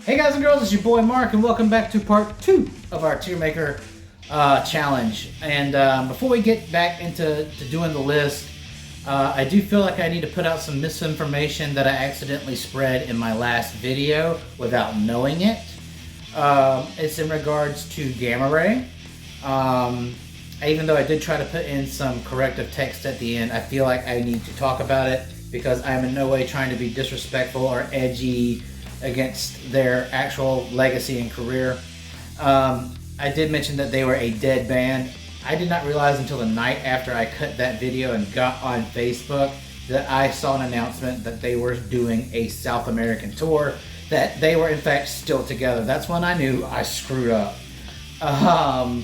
Hey guys and girls, it's your boy Mark, and welcome back to part 2 of our Tiermaker challenge. And before we get back into doing the list, I do feel like I need to put out some misinformation that I accidentally spread in my last video without knowing it. It's in regards to gamma ray. Even though I did try to put in some corrective text at the end, I feel like I need to talk about it because I am in no way trying to be disrespectful or edgy against their actual legacy and career. I did mention that they were a dead band. I did not realize until the night after I cut that video and got on Facebook that I saw an announcement that they were doing a South American tour, that they were in fact still together. That's when I knew I screwed up. That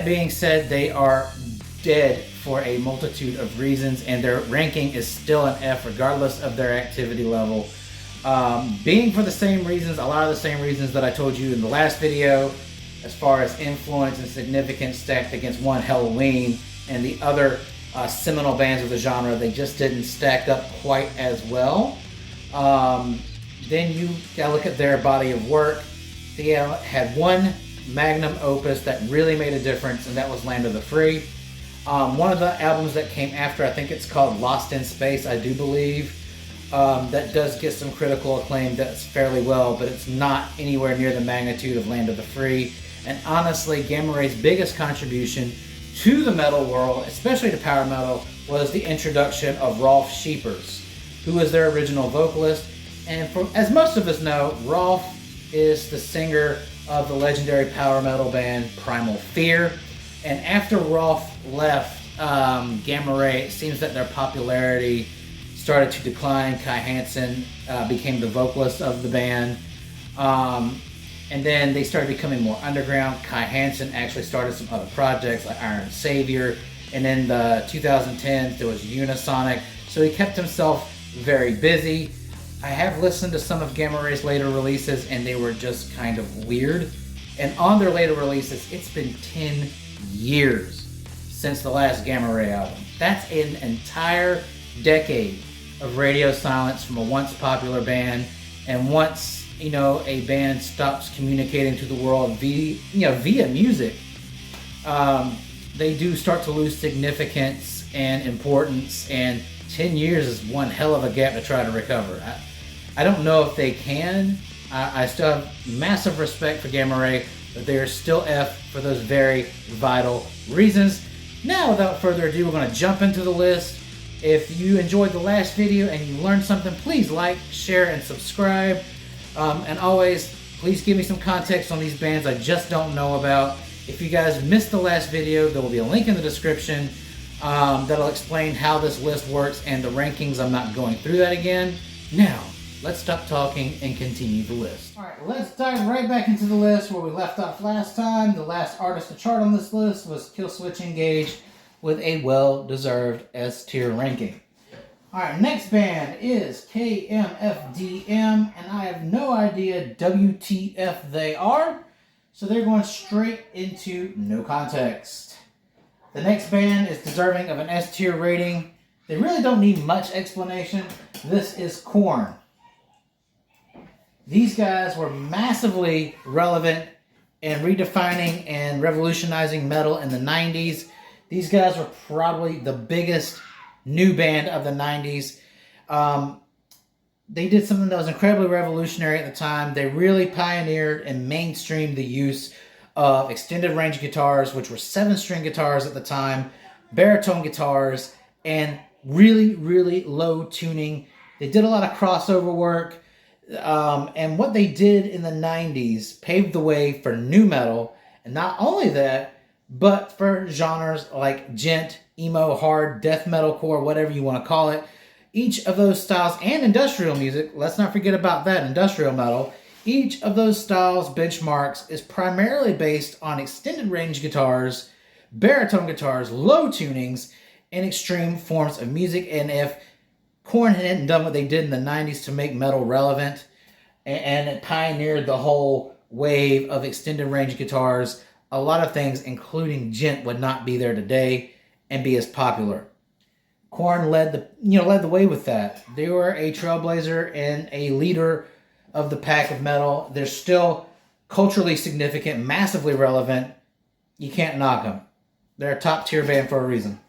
being said, they are dead for a multitude of reasons, and their ranking is still an F regardless of their activity level. Being for the same reasons, a lot of the same reasons that I told you in the last video, as far as influence and significance stacked against one, Halloween, and the other seminal bands of the genre. They just didn't stack up quite as well. Then you gotta look at their body of work. They had one magnum opus that really made a difference, and that was Land of the Free. One of the albums that came after, I think it's called Lost in Space, I do believe. That does get some critical acclaim, that's fairly well, but it's not anywhere near the magnitude of Land of the Free. And honestly, Gamma Ray's biggest contribution to the metal world, especially to power metal, was the introduction of Rolf Scheepers, who was their original vocalist. And as most of us know, Rolf is the singer of the legendary power metal band Primal Fear. And after Rolf left Gamma Ray, it seems that their popularity started to decline. Kai Hansen became the vocalist of the band. And then they started becoming more underground. Kai Hansen actually started some other projects like Iron Savior. And in the 2010s, there was Unisonic. So he kept himself very busy. I have listened to some of Gamma Ray's later releases, and they were just kind of weird. And on their later releases, it's been 10 years since the last Gamma Ray album. That's an entire decade of radio silence from a once popular band. And once, a band stops communicating to the world via music, they do start to lose significance and importance, and 10 years is one hell of a gap to try to recover. I don't know if they can. I still have massive respect for Gamma Ray, but they are still F for those very vital reasons. Now, without further ado, we're going to jump into the list. If you enjoyed the last video and you learned something, please like, share, and subscribe. And always, please give me some context on these bands I just don't know about. If you guys missed the last video, there will be a link in the description that'll explain how this list works and the rankings. I'm not going through that again. Now, let's stop talking and continue the list. Alright, let's dive right back into the list where we left off last time. The last artist to chart on this list was Killswitch Engage, with a well-deserved S-tier ranking. Alright, next band is KMFDM, and I have no idea WTF they are, so they're going straight into no context. The next band is deserving of an S-tier rating. They really don't need much explanation. This is Korn. These guys were massively relevant in redefining and revolutionizing metal in the 90s. These guys were probably the biggest new band of the 90s. They did something that was incredibly revolutionary at the time. They really pioneered and mainstreamed the use of extended range guitars, which were 7-string guitars at the time, baritone guitars, and really, really low tuning. They did a lot of crossover work. And what they did in the 90s paved the way for nu metal. And not only that, but for genres like gent, emo, hard, death metalcore, whatever you want to call it. Each of those styles, and industrial music, let's not forget about that, industrial metal. Each of those styles benchmarks is primarily based on extended range guitars, baritone guitars, low tunings, and extreme forms of music. And if Korn hadn't done what they did in the 90s to make metal relevant, and it pioneered the whole wave of extended range guitars, a lot of things, including gent, would not be there today and be as popular. Korn led the way with that. They were a trailblazer and a leader of the pack of metal. They're still culturally significant, massively relevant. You can't knock them. They're a top tier band for a reason.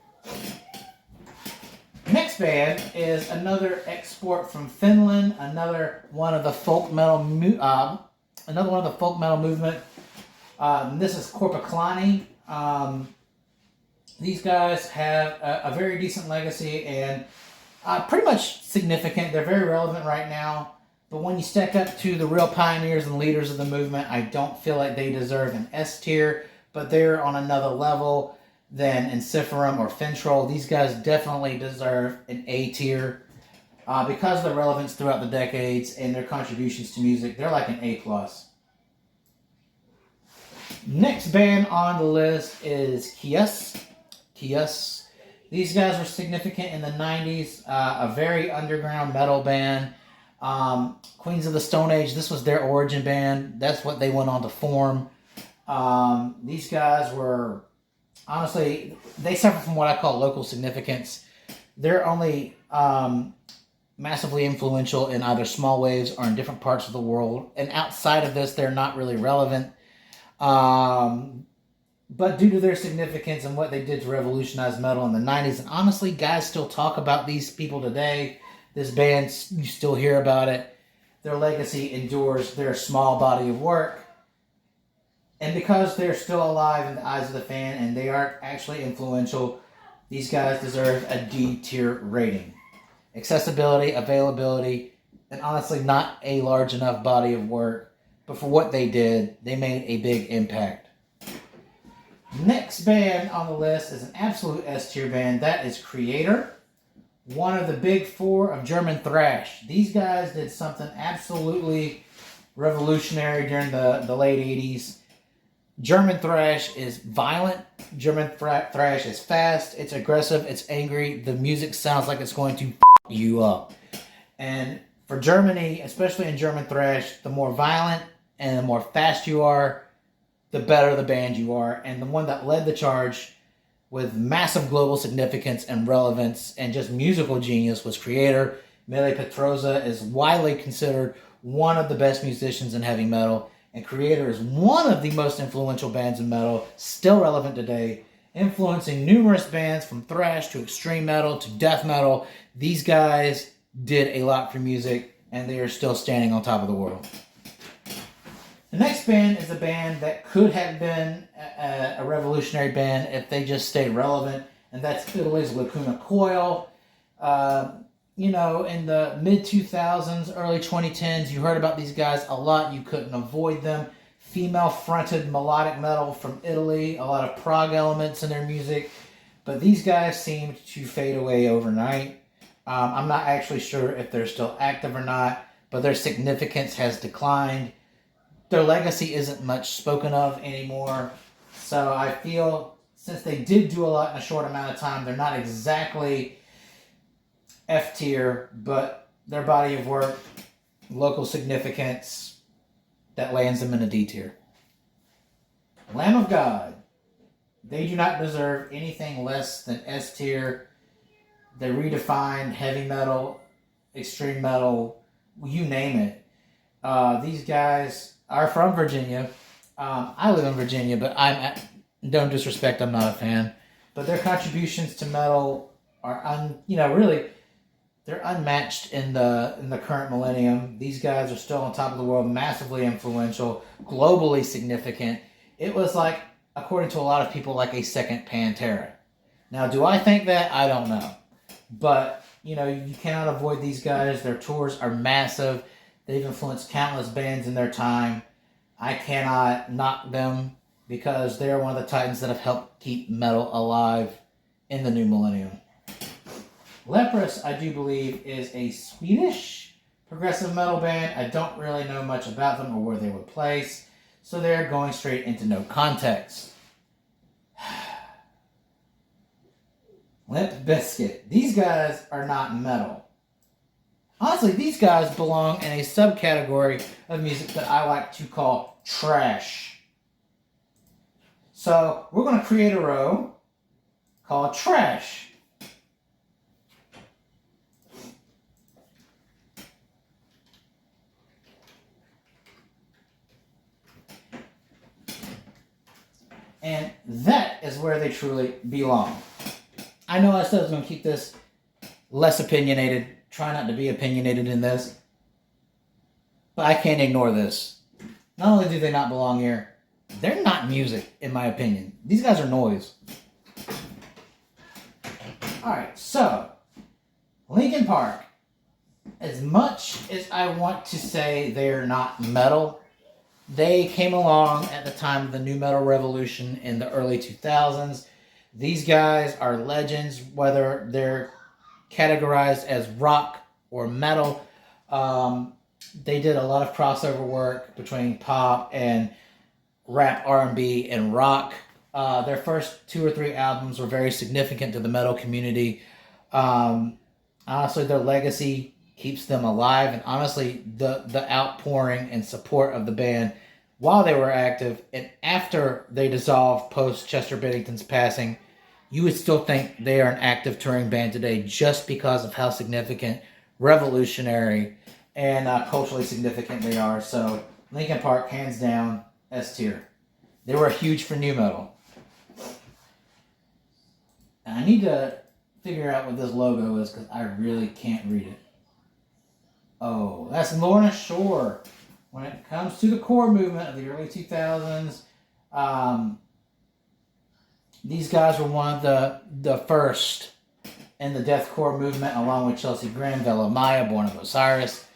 Next band is another export from Finland, another one of the folk metal movement. This is Korpiklani. These guys have a very decent legacy and pretty much significant. They're very relevant right now. But when you stack up to the real pioneers and leaders of the movement, I don't feel like they deserve an S tier, but they're on another level than Ensiferum or Fintroll. These guys definitely deserve an A tier because of their relevance throughout the decades and their contributions to music. They're like an A+. Next band on the list is Kiss. These guys were significant in the 90s, a very underground metal band. Queens of the Stone Age, this was their origin band. That's what they went on to form. These guys were, honestly, they suffer from what I call local significance. They're only massively influential in either small waves or in different parts of the world. And outside of this, they're not really relevant. But due to their significance and what they did to revolutionize metal in the 90s, and honestly, guys still talk about these people today. This band, you still hear about it. Their legacy endures their small body of work. And because they're still alive in the eyes of the fan and they are actually influential, these guys deserve a D tier rating. Accessibility, availability, and honestly not a large enough body of work. But for what they did, they made a big impact. Next band on the list is an absolute S tier band. That is Kreator, one of the big four of German thrash. These guys did something absolutely revolutionary during the late 80s. German thrash is violent. German thrash is fast. It's aggressive. It's angry. The music sounds like it's going to you up. And for Germany, especially in German thrash, the more violent and the more fast you are, the better the band you are. And the one that led the charge with massive global significance and relevance and just musical genius was Kreator. Mele Petroza is widely considered one of the best musicians in heavy metal. And Kreator is one of the most influential bands in metal, still relevant today, influencing numerous bands from thrash to extreme metal to death metal. These guys did a lot for music, and they are still standing on top of the world. The next band is a band that could have been a revolutionary band if they just stayed relevant, and that's Italy's Lacuna Coil. In the mid-2000s, early 2010s, you heard about these guys a lot. You couldn't avoid them. Female-fronted melodic metal from Italy, a lot of prog elements in their music, but these guys seemed to fade away overnight. I'm not actually sure if they're still active or not, but their significance has declined. Their legacy isn't much spoken of anymore. So I feel since they did do a lot in a short amount of time, they're not exactly F tier, but their body of work, local significance, that lands them in a D tier. Lamb of God. They do not deserve anything less than S tier. They redefined heavy metal, extreme metal, you name it. These guys are from Virginia. I live in Virginia, but don't disrespect, I'm not a fan. But their contributions to metal are they're unmatched in the current millennium. These guys are still on top of the world, massively influential, globally significant. It was like, according to a lot of people, like a second Pantera. Now, do I think that? I don't know. But, you cannot avoid these guys. Their tours are massive. They've influenced countless bands in their time. I cannot knock them because they're one of the titans that have helped keep metal alive in the new millennium. Leprous, I do believe, is a Swedish progressive metal band. I don't really know much about them or where they were placed, so they're going straight into no context. Limp Bizkit. These guys are not metal. Honestly, these guys belong in a subcategory of music that I like to call trash. So we're going to create a row called trash. And that is where they truly belong. I know I said I was going to keep this less opinionated. Try not to be opinionated in this. But I can't ignore this. Not only do they not belong here, they're not music, in my opinion. These guys are noise. Alright, so Linkin Park. As much as I want to say they're not metal, they came along at the time of the nu metal revolution in the early 2000s. These guys are legends, whether they're categorized as rock or metal. They did a lot of crossover work between pop and rap, R&B, and rock. Their first 2 or 3 albums were very significant to the metal community. Honestly, their legacy keeps them alive, and honestly, the outpouring and support of the band while they were active and after they dissolved post Chester Bennington's passing, you would still think they are an active touring band today just because of how significant, revolutionary, and culturally significant they are. So Linkin Park, hands down, S tier. They were huge for nu metal. And I need to figure out what this logo is because I really can't read it. Oh, that's Lorna Shore. When it comes to the core movement of the early 2000s, these guys were one of the first in the deathcore movement, along with Chelsea Grin, Vela Maya, Born of Osiris,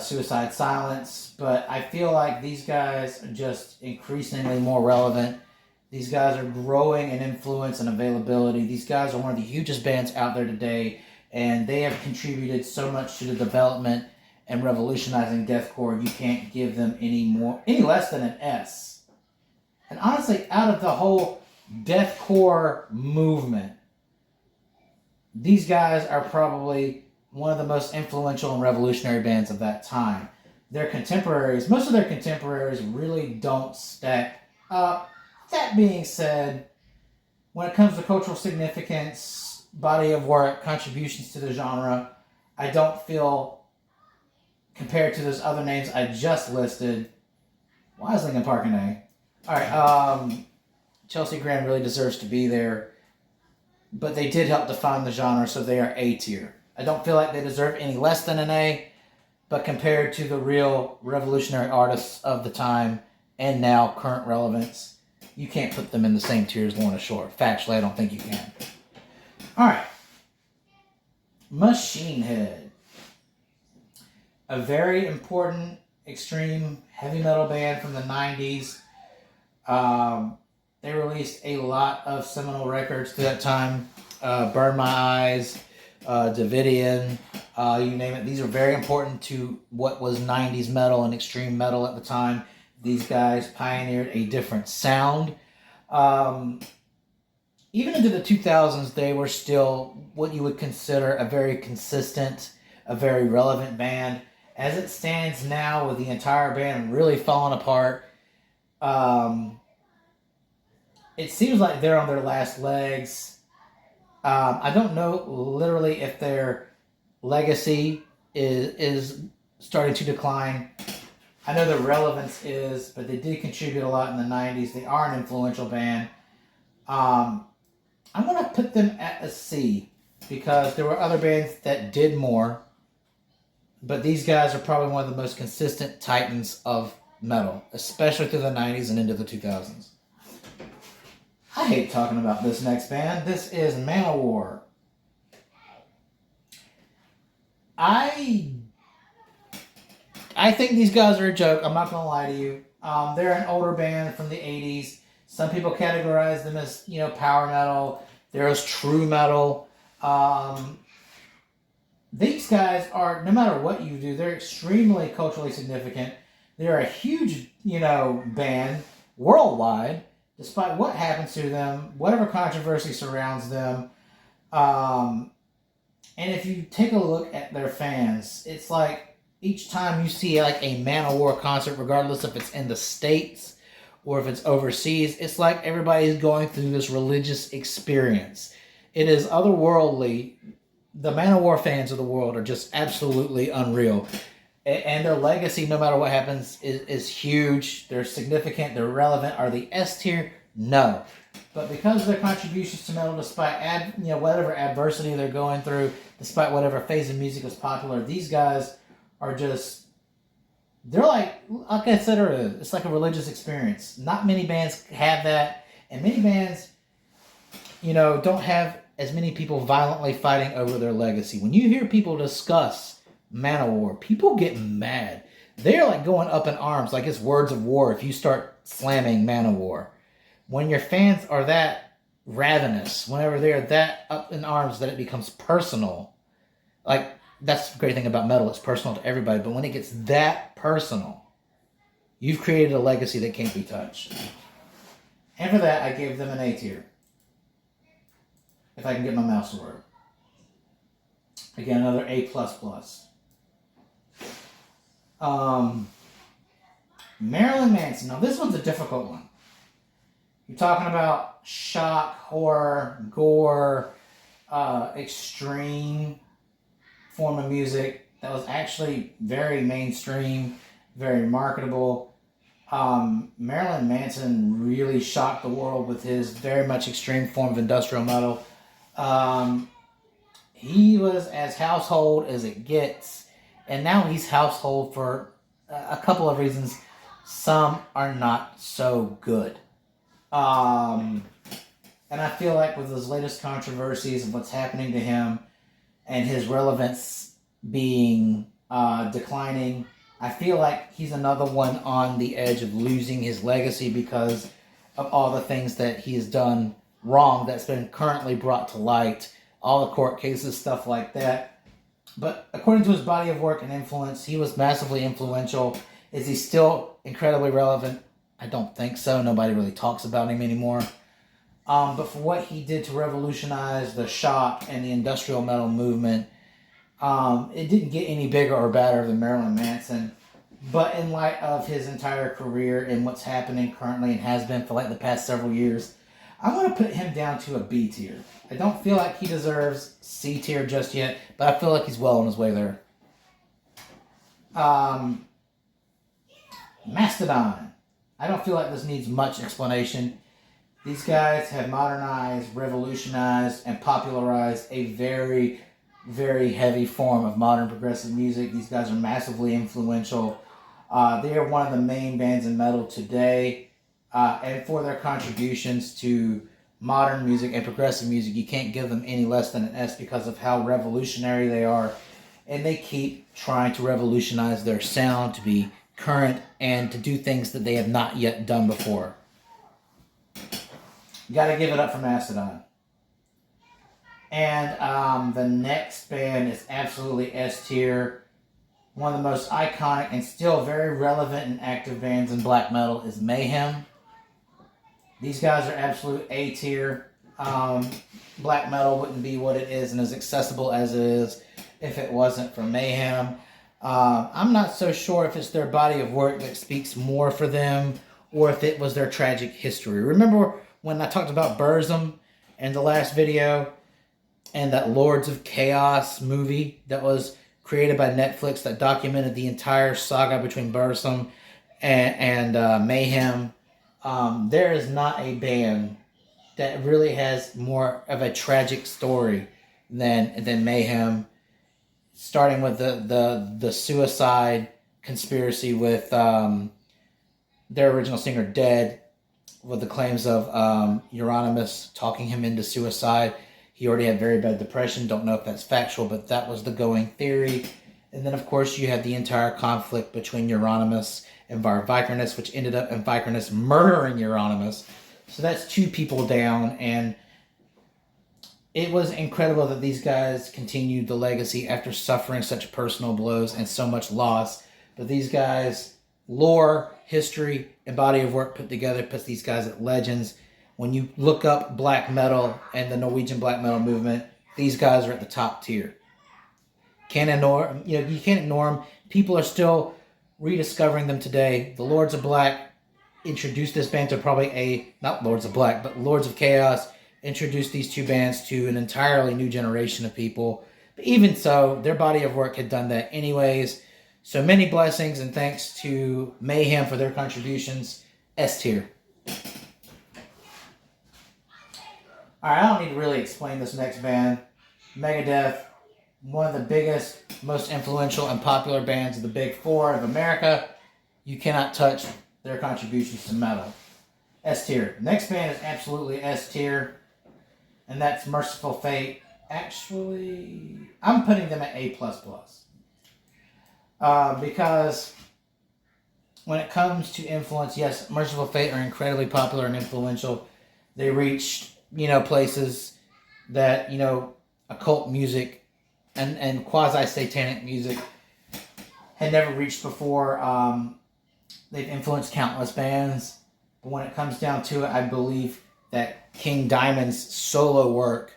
Suicide Silence. But I feel like these guys are just increasingly more relevant. These guys are growing in influence and availability. These guys are one of the hugest bands out there today, and they have contributed so much to the development and revolutionizing deathcore. You can't give them any less than an S. And honestly, out of the whole deathcore movement, these guys are probably one of the most influential and revolutionary bands of that time. Their contemporaries, most of their contemporaries really don't stack up. That being said, when it comes to cultural significance, body of work, contributions to the genre, I don't feel, compared to those other names I just listed, why is Linkin Park an A? Alright, Chelsea Grin really deserves to be there, but they did help define the genre, so they are A tier. I don't feel like they deserve any less than an A, but compared to the real revolutionary artists of the time and now current relevance, you can't put them in the same tier as Lorna Shore. Factually, I don't think you can. Alright. Machine Head. A very important, extreme, heavy metal band from the 90s. They released a lot of seminal records to that time. Burn My Eyes, Davidian, you name it. These are very important to what was 90s metal and extreme metal at the time. These guys pioneered a different sound. Even into the 2000s, they were still what you would consider a very consistent, a very relevant band. As it stands now, with the entire band really falling apart, it seems like they're on their last legs. I don't know literally if their legacy is starting to decline. I know their relevance is, but they did contribute a lot in the 90s. They are an influential band. I'm going to put them at a C because there were other bands that did more, but these guys are probably one of the most consistent titans of metal, especially through the 90s and into the 2000s. I hate talking about this next band. This is Manowar. I think these guys are a joke. I'm not going to lie to you. They're an older band from the 80s. Some people categorize them as, power metal. They're as true metal. These guys are, no matter what you do, they're extremely culturally significant. They're a huge, band worldwide, despite what happens to them, whatever controversy surrounds them. And if you take a look at their fans, it's like each time you see like a Manowar concert, regardless if it's in the States or if it's overseas, it's like everybody's going through this religious experience. It is otherworldly. The Manowar fans of the world are just absolutely unreal. And their legacy, no matter what happens, is huge. They're significant. They're relevant. Are the S tier? No. But because of their contributions to metal, despite whatever adversity they're going through, despite whatever phase of music is popular, these guys are just, they're like I consider it's like a religious experience. Not many bands have that, and many bands, don't have as many people violently fighting over their legacy. When you hear people discuss Manowar, people get mad. They're like going up in arms, like it's words of war if you start slamming Manowar. When your fans are that ravenous, whenever they're that up in arms that it becomes personal, like, that's the great thing about metal. It's personal to everybody. But when it gets that personal, you've created a legacy that can't be touched. And for that, I gave them an A tier. If I can get my mouse to work. Again, another A++. Marilyn Manson. Now, this one's a difficult one. You're talking about shock, horror, gore, extreme form of music that was actually very mainstream, very marketable. Marilyn Manson really shocked the world with his very much extreme form of industrial metal. He was as household as it gets, and now he's household for a couple of reasons. Some are not so good. And I feel like with his latest controversies and what's happening to him and his relevance being declining, I feel like he's another one on the edge of losing his legacy because of all the things that he has done wrong that's been currently brought to light, all the court cases, stuff like that. But according to his body of work and influence, he was massively influential. Is he still incredibly relevant? I don't think so. Nobody really talks about him anymore. But for what he did to revolutionize the shock and the industrial metal movement, it didn't get any bigger or badder than Marilyn Manson. But in light of his entire career and what's happening currently and has been for like the past several years, I'm going to put him down to a B tier. I don't feel like he deserves C tier just yet, but I feel like he's well on his way there. Mastodon. I don't feel like this needs much explanation. These guys have modernized, revolutionized, and popularized a very, very heavy form of modern progressive music. These guys are massively influential. They are one of the main bands in metal today. And for their contributions to modern music and progressive music, you can't give them any less than an S because of how revolutionary they are. And they keep trying to revolutionize their sound to be current and to do things that they have not yet done before. You gotta give it up for Mastodon. And the next band is absolutely S tier. One of the most iconic and still very relevant and active bands in black metal is Mayhem. These guys are absolute A tier. Black metal wouldn't be what it is and as accessible as it is if it wasn't for Mayhem. I'm not so sure if it's their body of work that speaks more for them or if it was their tragic history. Remember when I talked about Burzum in the last video and that Lords of Chaos movie that was created by Netflix that documented the entire saga between Burzum and Mayhem? There is not a band that really has more of a tragic story than Mayhem. Starting with the suicide conspiracy with their original singer dead, with the claims of Euronymous talking him into suicide. He already had very bad depression. Don't know if that's factual, but that was the going theory. And then, of course, you had the entire conflict between Euronymous and Vikernes, which ended up in Vikernes murdering Euronymous. So that's two people down, and it was incredible that these guys continued the legacy after suffering such personal blows and so much loss. But these guys, lore, history, and body of work put together puts these guys at legends. When you look up black metal and the Norwegian black metal movement, these guys are at the top tier. You can't ignore them. People are still rediscovering them today. The Lords of Black introduced this band to not Lords of Black, but Lords of Chaos introduced these two bands to an entirely new generation of people. But even so, their body of work had done that anyways. So many blessings and thanks to Mayhem for their contributions. S tier. Alright, I don't need to really explain this next band. Megadeth, one of the biggest, most influential and popular bands of the Big Four of America. You cannot touch their contributions to metal. S tier. Next band is absolutely S tier, and that's Merciful Fate. Actually, I'm putting them at A++. Because when it comes to influence, yes, Merciful Fate are incredibly popular and influential. They reached, places that, occult music and quasi-satanic music had never reached before. They've influenced countless bands. But when it comes down to it, I believe that King Diamond's solo work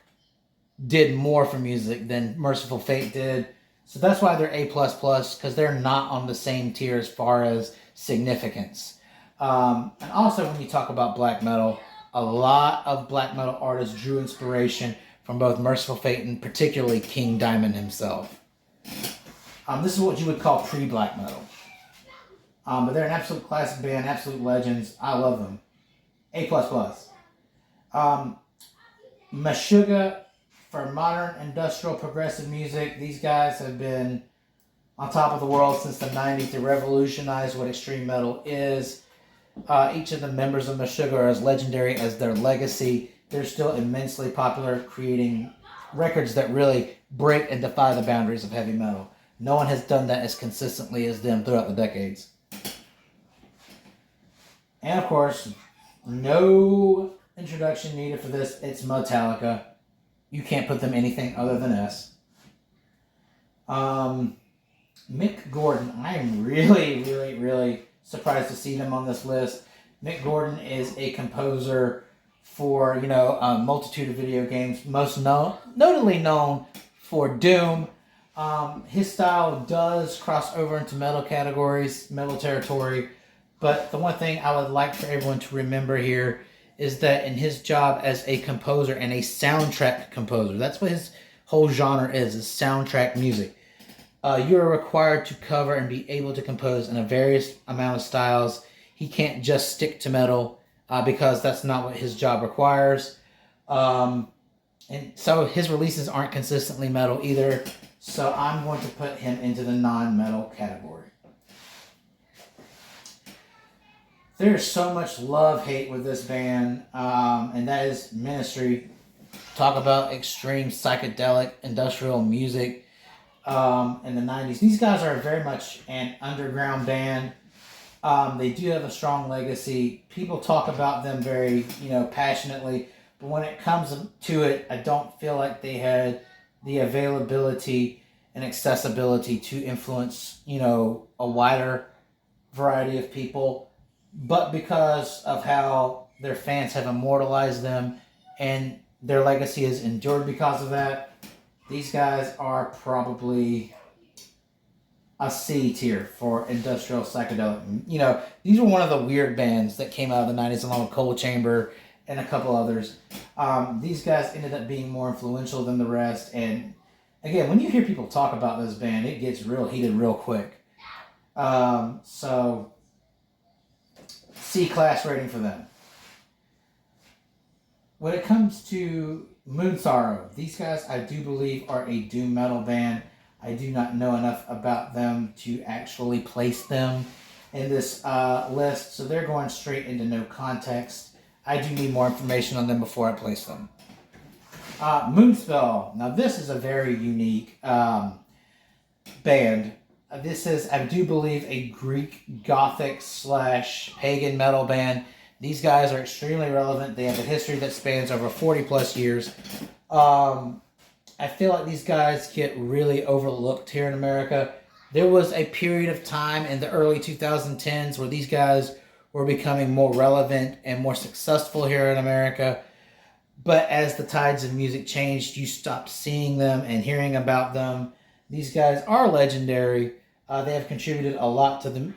did more for music than Merciful Fate did. So that's why they're A++, because they're not on the same tier as far as significance. And also when you talk about black metal, a lot of black metal artists drew inspiration from both Merciful Fate and particularly King Diamond himself. This is what you would call pre-black metal. But they're an absolute classic band, absolute legends. I love them. A++. Meshuggah, for modern industrial progressive music, these guys have been on top of the world since the 90s to revolutionize what extreme metal is. Each of the members of Meshuggah are as legendary as their legacy. They're still immensely popular, creating records that really break and defy the boundaries of heavy metal. No one has done that as consistently as them throughout the decades. And of course, no introduction needed for this. It's Metallica. You can't put them anything other than S. Mick Gordon. I am really, really, really surprised to see them on this list. Mick Gordon is a composer for, a multitude of video games, notably known for Doom. His style does cross over into metal categories, metal territory, but the one thing I would like for everyone to remember here is that in his job as a composer and a soundtrack composer, that's what his whole genre is soundtrack music. You're required to cover and be able to compose in a various amount of styles. He can't just stick to metal because that's not what his job requires. And so his releases aren't consistently metal either. So I'm going to put him into the non-metal category. There's so much love-hate with this band, and that is Ministry. Talk about extreme psychedelic industrial music in the 90s. These guys are very much an underground band. They do have a strong legacy. People talk about them very, passionately, but when it comes to it, I don't feel like they had the availability and accessibility to influence, a wider variety of people. But because of how their fans have immortalized them and their legacy has endured because of that, these guys are probably a C tier for industrial psychedelic. These were one of the weird bands that came out of the 90s along with Cold Chamber and a couple others. These guys ended up being more influential than the rest. And again, when you hear people talk about this band, it gets real heated real quick. So C-class rating for them. When it comes to Moonsorrow, these guys I do believe are a doom metal band. I do not know enough about them to actually place them in this list, so they're going straight into no context. I do need more information on them before I place them. Moonspell. Now this is a very unique band. This is, I do believe, a Greek Gothic / pagan metal band. These guys are extremely relevant. They have a history that spans over 40 plus years. I feel like these guys get really overlooked here in America. There was a period of time in the early 2010s where these guys were becoming more relevant and more successful here in America. But as the tides of music changed, you stopped seeing them and hearing about them. These guys are legendary. They have contributed a lot to the,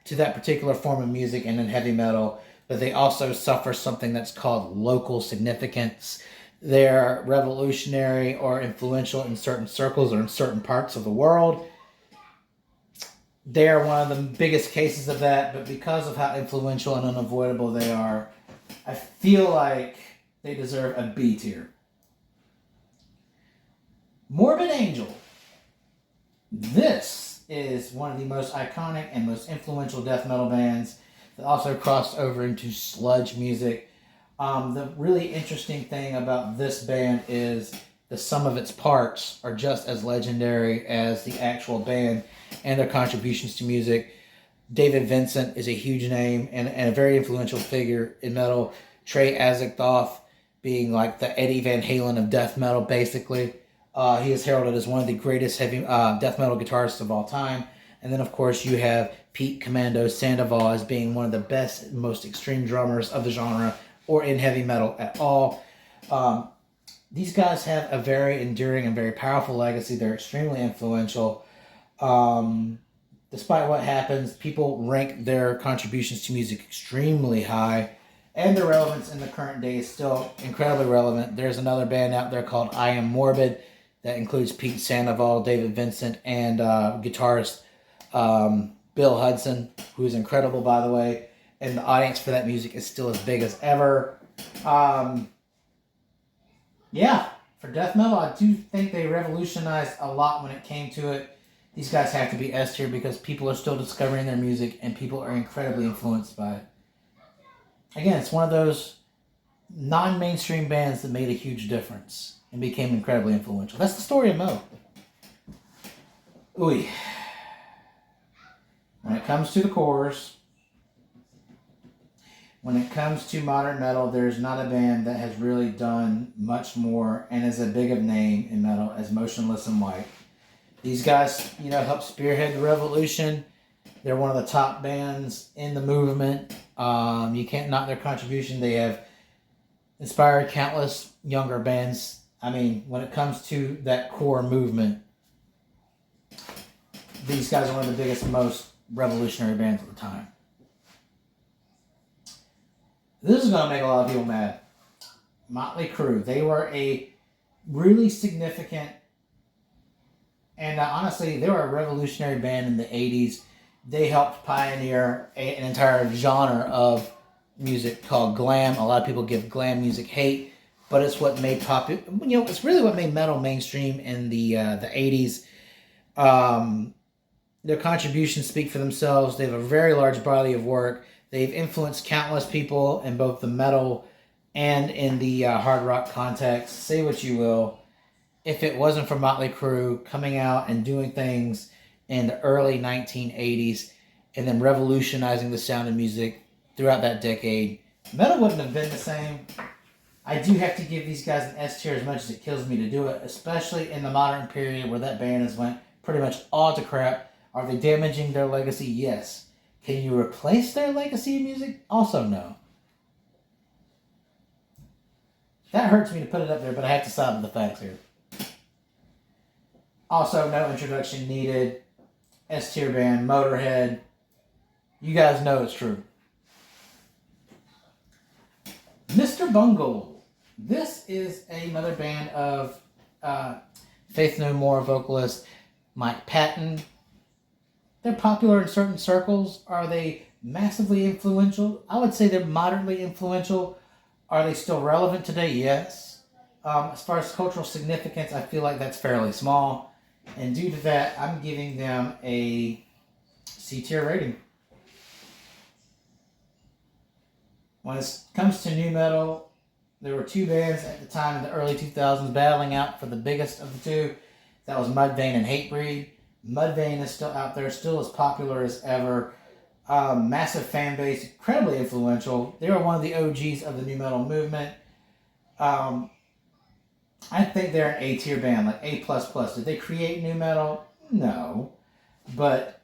to that particular form of music and in heavy metal, but they also suffer something that's called local significance. They're revolutionary or influential in certain circles or in certain parts of the world. They are one of the biggest cases of that, but because of how influential and unavoidable they are, I feel like they deserve a B tier. Morbid Angel. This is one of the most iconic and most influential death metal bands that also crossed over into sludge music. The really interesting thing about this band is the sum of its parts are just as legendary as the actual band and their contributions to music. David Vincent is a huge name and a very influential figure in metal. Trey Azagthoth being like the Eddie Van Halen of death metal, basically. He is heralded as one of the greatest heavy death metal guitarists of all time. And then, of course, you have Pete Commando Sandoval as being one of the best, most extreme drummers of the genre or in heavy metal at all. These guys have a very enduring and very powerful legacy. They're extremely influential. Despite what happens, people rank their contributions to music extremely high, and their relevance in the current day is still incredibly relevant. There's another band out there called I Am Morbid that includes Pete Sandoval, David Vincent, and guitarist Bill Hudson, who is incredible, by the way, and the audience for that music is still as big as ever. Yeah, for death metal, I do think they revolutionized a lot when it came to it. These guys have to be S tier because people are still discovering their music and people are incredibly influenced by it. Again, it's one of those non-mainstream bands that made a huge difference and became incredibly influential. That's the story of Mo. Ooh. When it comes to the cores, when it comes to modern metal, there's not a band that has really done much more and is a big of name in metal as Motionless in White. These guys, helped spearhead the revolution. They're one of the top bands in the movement. You can't knock their contribution. They have inspired countless younger bands. I mean, when it comes to that core movement, these guys are one of the biggest, most revolutionary bands at the time. This is going to make a lot of people mad. Motley Crue. They were a really significant, and honestly, they were a revolutionary band in the 80s. They helped pioneer an entire genre of music called glam. A lot of people give glam music hate, but it's what made it's really what made metal mainstream in the 80s. Their contributions speak for themselves. They have a very large body of work. They've influenced countless people in both the metal and in the hard rock context. Say what you will. If it wasn't for Motley Crue coming out and doing things in the early 1980s and then revolutionizing the sound of music throughout that decade, metal wouldn't have been the same. I do have to give these guys an S tier as much as it kills me to do it, especially in the modern period where that band has went pretty much all to crap. Are they damaging their legacy? Yes. Can you replace their legacy in music? Also, no. That hurts me to put it up there, but I have to side with the facts here. Also, no introduction needed. S tier band, Motorhead. You guys know it's true. Mr. Bungle. This is another band of Faith No More vocalist Mike Patton. They're popular in certain circles. Are they massively influential? I would say they're moderately influential. Are they still relevant today? Yes. As far as cultural significance, I feel like that's fairly small. And due to that, I'm giving them a C tier rating. When it comes to nu metal, there were two bands at the time in the early 2000s battling out for the biggest of the two. That was Mudvayne and Hatebreed. Mudvayne is still out there, still as popular as ever. Massive fan base, incredibly influential. They were one of the OGs of the nu metal movement. I think they're an A tier band, like A++. Did they create nu metal? No. But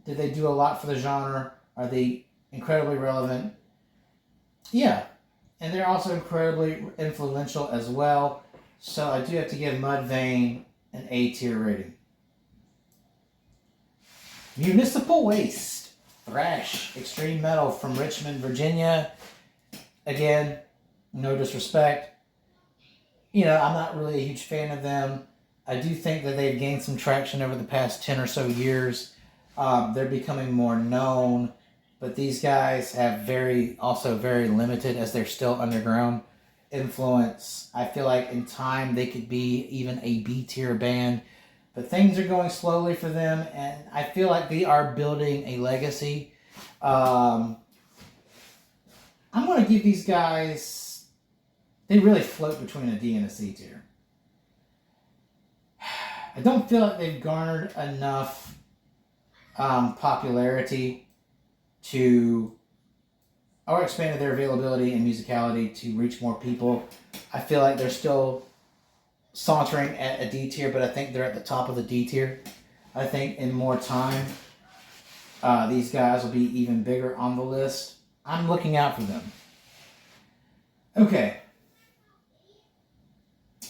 did they do a lot for the genre? Are they incredibly relevant? Yeah. And they're also incredibly influential as well. So I do have to give Mudvayne an A tier rating. Municipal Waste. Thrash. Extreme metal from Richmond, Virginia. Again, no disrespect. I'm not really a huge fan of them. I do think that they've gained some traction over the past 10 or so years. They're becoming more known. but these guys have also very limited, as they're still underground, influence. I feel like in time they could be even a B tier band, but things are going slowly for them, and I feel like they are building a legacy. I'm going to give these guys, they really float between a D and a C tier. I don't feel like they've garnered enough popularity or expanded their availability and musicality to reach more people. I feel like they're still sauntering at a D tier, but I think they're at the top of the D tier. I think in more time, these guys will be even bigger on the list. I'm looking out for them. Okay.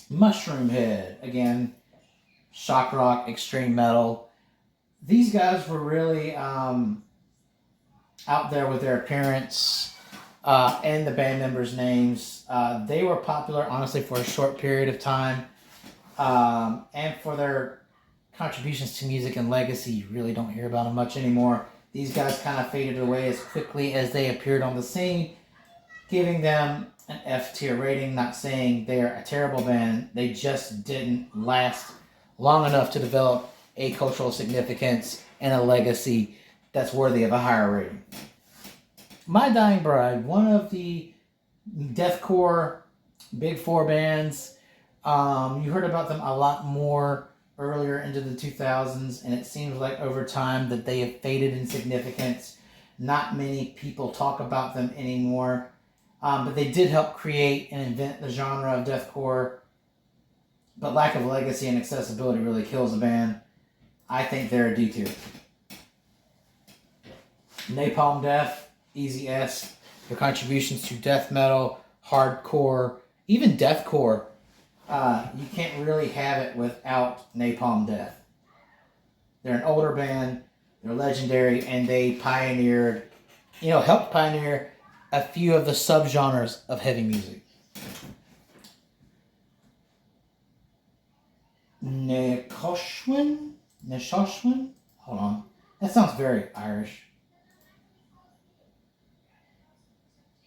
Mushroom Head. Again, shock rock, extreme metal. These guys were really out there with their appearance and the band members' names. They were popular, honestly, for a short period of time. And for their contributions to music and legacy, you really don't hear about them much anymore. These guys kind of faded away as quickly as they appeared on the scene, giving them an F tier rating. Not saying they're a terrible band, they just didn't last long enough to develop a cultural significance and a legacy that's worthy of a higher rating. My Dying Bride, one of the deathcore big four bands. You heard about them a lot more earlier into the 2000s, and it seems like over time that they have faded in significance. Not many people talk about them anymore, but they did help create and invent the genre of deathcore. But lack of legacy and accessibility really kills a band. I think they're a D tier. Napalm Death, easy S. Their contributions to death metal, hardcore, even deathcore. You can't really have it without Napalm Death. They're an older band, they're legendary, and they helped pioneer a few of the subgenres of heavy music. Nechoshwin? Hold on. That sounds very Irish.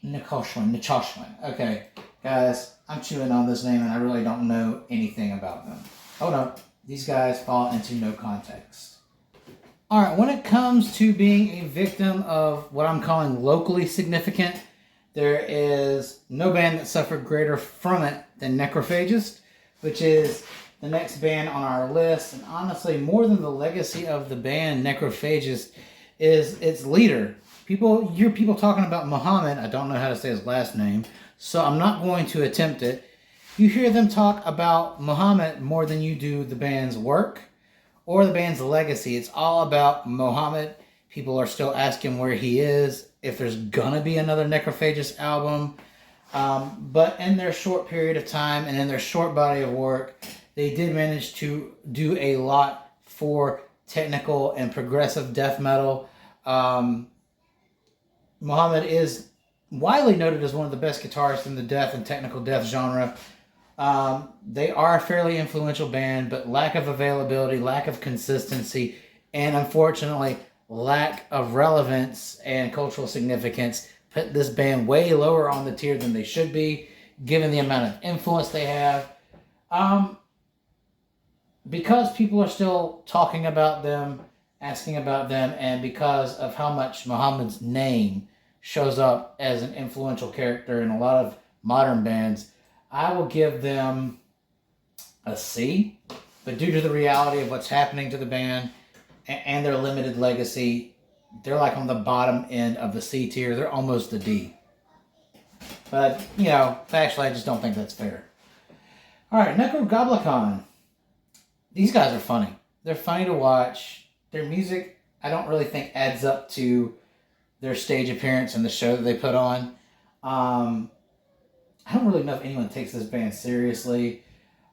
Nechoshwin. Okay, guys, I'm chewing on this name and I really don't know anything about them. Oh no, these guys fall into no context. Alright, when it comes to being a victim of what I'm calling locally significant, there is no band that suffered greater from it than Necrophagist, which is the next band on our list. And honestly, more than the legacy of the band, Necrophagist is its leader. You hear people talking about Muhammad. I don't know how to say his last name, so I'm not going to attempt it. You hear them talk about Muhammad more than you do the band's work or the band's legacy. It's all about Muhammad. People are still asking where he is, if there's gonna be another Necrophagist album. But in their short period of time and in their short body of work, they did manage to do a lot for technical and progressive death metal. Muhammad is widely noted as one of the best guitarists in the death and technical death genre. They are a fairly influential band, but lack of availability, lack of consistency, and unfortunately, lack of relevance and cultural significance put this band way lower on the tier than they should be, given the amount of influence they have. Because people are still talking about them, asking about them, and because of how much Muhammad's name shows up as an influential character in a lot of modern bands, I will give them a C. But due to the reality of what's happening to the band and their limited legacy, they're like on the bottom end of the C tier. They're almost a D. But, factually, I just don't think that's fair. Alright, Necrogoblicon. These guys are funny. They're funny to watch. Their music, I don't really think adds up to their stage appearance and the show that they put on. I don't really know if anyone takes this band seriously.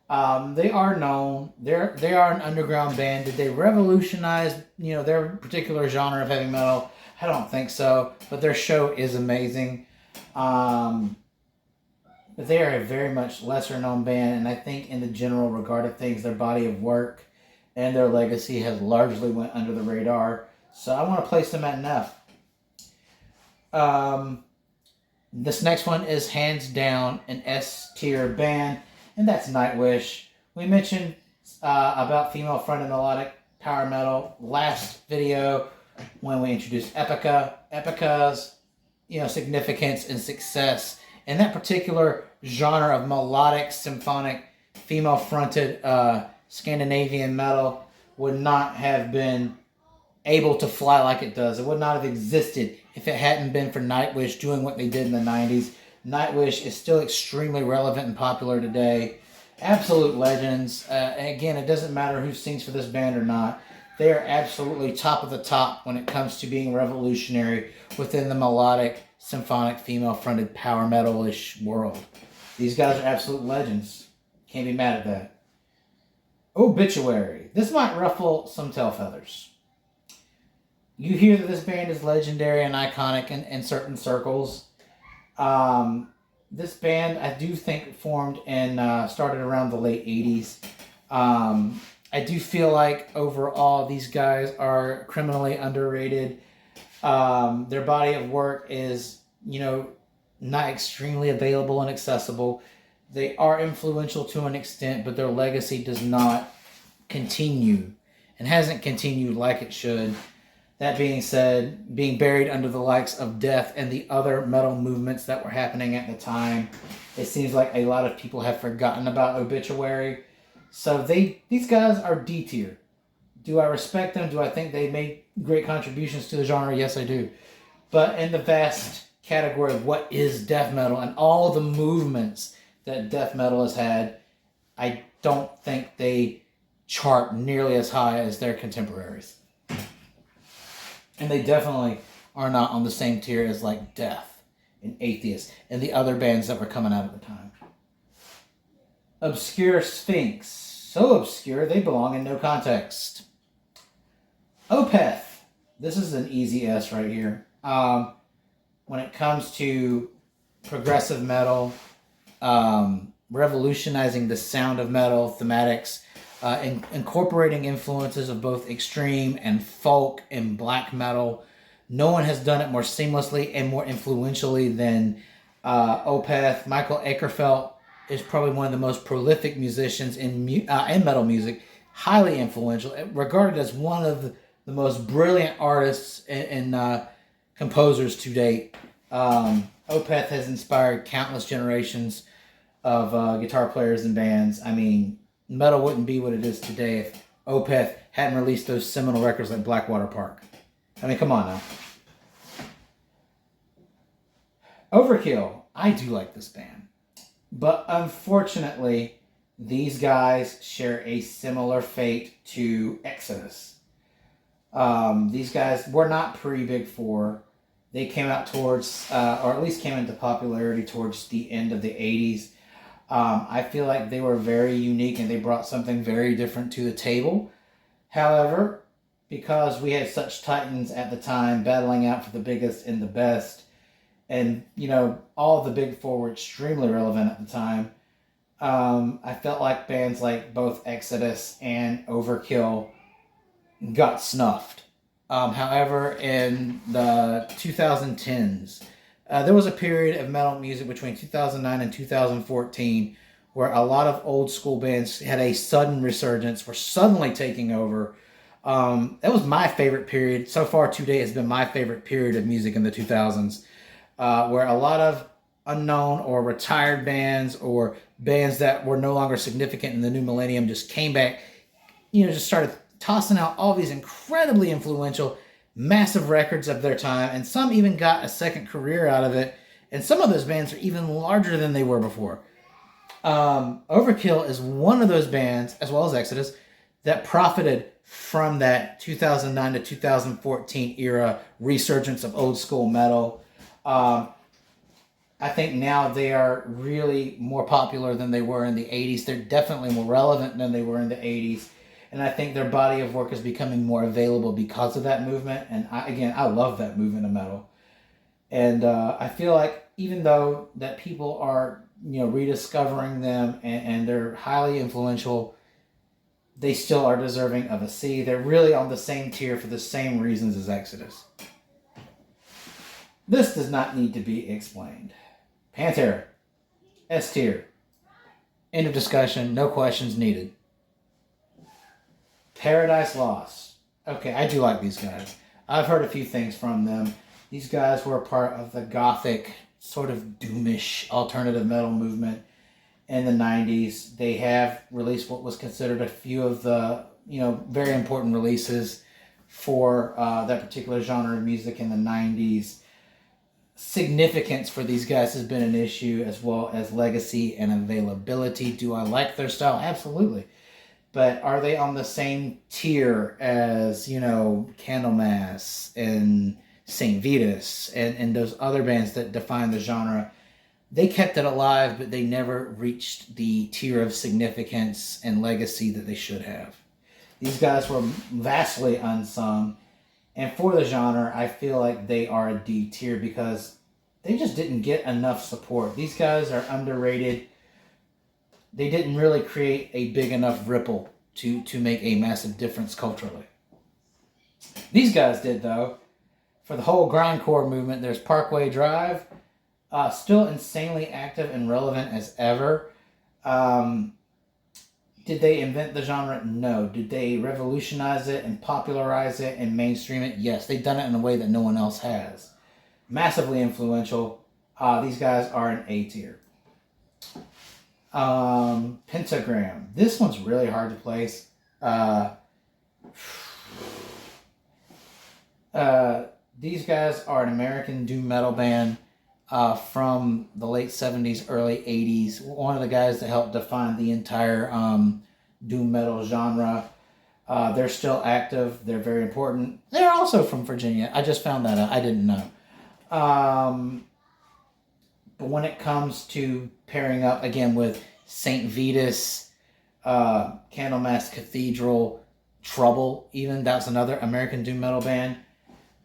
They are known. They are an underground band. Did they revolutionize, their particular genre of heavy metal? I don't think so. But their show is amazing. But they are a very much lesser known band, and I think in the general regard of things, their body of work and their legacy has largely went under the radar. So I want to place them at an F. This next one is hands down an S tier band, and that's Nightwish. We mentioned about female fronted melodic power metal last video when we introduced Epica. Epica's significance and success in that particular genre of melodic symphonic female fronted Scandinavian metal would not have been able to fly like it does. It would not have existed if it hadn't been for Nightwish doing what they did in the 90s. Nightwish is still extremely relevant and popular today. Absolute legends. Again, it doesn't matter who sings for this band or not. They are absolutely top of the top when it comes to being revolutionary within the melodic, symphonic, female-fronted power metal-ish world. These guys are absolute legends. Can't be mad at that. Obituary. This might ruffle some tail feathers. You hear that this band is legendary and iconic in certain circles. This band, I do think, formed and started around the late 80s. I do feel like overall these guys are criminally underrated. Their body of work is, not extremely available and accessible. They are influential to an extent, but their legacy does not continue and hasn't continued like it should. That being said, being buried under the likes of Death and the other metal movements that were happening at the time, it seems like a lot of people have forgotten about Obituary. So these guys are D tier. Do I respect them? Do I think they made great contributions to the genre? Yes, I do. But in the vast category of what is death metal and all the movements that death metal has had, I don't think they chart nearly as high as their contemporaries. And they definitely are not on the same tier as like Death and Atheist and the other bands that were coming out at the time. Obscure Sphinx. So obscure, they belong in no context. Opeth. This is an easy S right here. When it comes to progressive metal, revolutionizing the sound of metal, thematics, incorporating influences of both extreme and folk and black metal. No one has done it more seamlessly and more influentially than Opeth. Michael Akerfeld is probably one of the most prolific musicians in metal music, highly influential, regarded as one of the most brilliant artists and composers to date. Opeth has inspired countless generations of guitar players and bands. I mean, metal wouldn't be what it is today if Opeth hadn't released those seminal records like Blackwater Park. I mean, come on now. Overkill. I do like this band. But unfortunately, these guys share a similar fate to Exodus. These guys were not pre-Big Four. They came out towards, or at least came into popularity towards the end of the 80s. I feel like they were very unique and they brought something very different to the table. However, because we had such titans at the time battling out for the biggest and the best, and all the Big Four were extremely relevant at the time, I felt like bands like both Exodus and Overkill got snuffed. However, in the 2010s, there was a period of metal music between 2009 and 2014 where a lot of old school bands had a sudden resurgence, were suddenly taking over. That was my favorite period. So far today has been my favorite period of music in the 2000s, where a lot of unknown or retired bands or bands that were no longer significant in the new millennium just came back, just started tossing out all these incredibly influential, massive records of their time, and some even got a second career out of it, and some of those bands are even larger than they were before. Overkill is one of those bands, as well as Exodus, that profited from that 2009 to 2014 era resurgence of old school metal. I think now they are really more popular than they were in the 80s. They're definitely more relevant than they were in the 80s. And I think their body of work is becoming more available because of that movement. And I love that movement of metal. And I feel like even though that people are, rediscovering them and they're highly influential, they still are deserving of a C. They're really on the same tier for the same reasons as Exodus. This does not need to be explained. Pantera, S tier. End of discussion. No questions needed. Paradise Lost. Okay, I do like these guys. I've heard a few things from them. These guys were a part of the gothic, sort of doomish alternative metal movement in the 90s. They have released what was considered a few of the, very important releases for that particular genre of music in the 90s. Significance for these guys has been an issue, as well as legacy and availability. Do I like their style? Absolutely. But are they on the same tier as, Candlemass and St. Vitus and those other bands that define the genre? They kept it alive, but they never reached the tier of significance and legacy that they should have. These guys were vastly unsung. And for the genre, I feel like they are a D tier because they just didn't get enough support. These guys are underrated. They didn't really create a big enough ripple to make a massive difference culturally. These guys did, though. For the whole grindcore movement, there's Parkway Drive. Still insanely active and relevant as ever. Did they invent the genre? No. Did they revolutionize it and popularize it and mainstream it? Yes. They've done it in a way that no one else has. Massively influential. These guys are an A tier. Pentagram. This one's really hard to place. These guys are an American doom metal band from the late 70s, early 80s. One of the guys that helped define the entire doom metal genre. They're still active. They're very important. They're also from Virginia. I just found that out. I didn't know. But when it comes to pairing up again with St. Vitus, Candlemass Cathedral, Trouble, even that's another American doom metal band.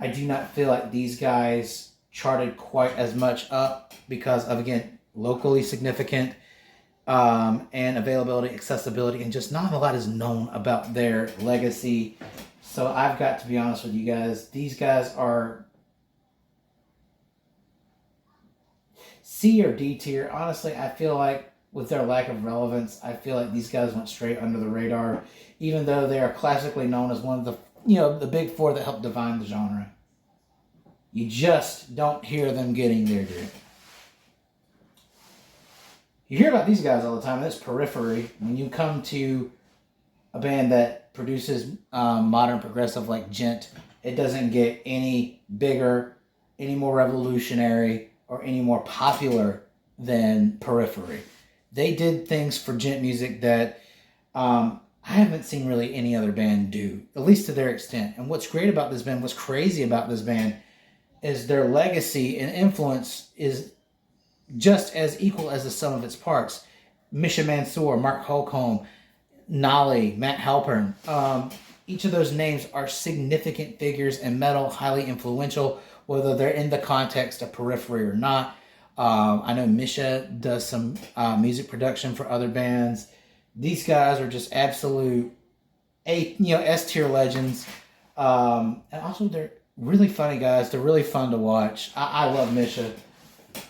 I do not feel like these guys charted quite as much up because of, again, locally significant and availability, accessibility, and just not a lot is known about their legacy. So I've got to be honest with you guys. These guys are C or D tier. Honestly, I feel like with their lack of relevance, I feel like these guys went straight under the radar, even though they are classically known as one of the, the big four that helped define the genre. You just don't hear them getting their due. You hear about these guys all the time, and it's periphery. When you come to a band that produces modern progressive like Gent, it doesn't get any bigger, any more revolutionary, or any more popular than Periphery. They did things for Gent music that I haven't seen really any other band do, at least to their extent. And what's great about this band, what's crazy about this band, is their legacy and influence is just as equal as the sum of its parts. Misha Mansour, Mark Holcomb, Nolly, Matt Halpern. Each of those names are significant figures in metal, highly influential, whether they're in the context of Periphery or not. I know Misha does some music production for other bands. These guys are just absolute S tier legends. And also they're really funny guys. They're really fun to watch. I love Misha.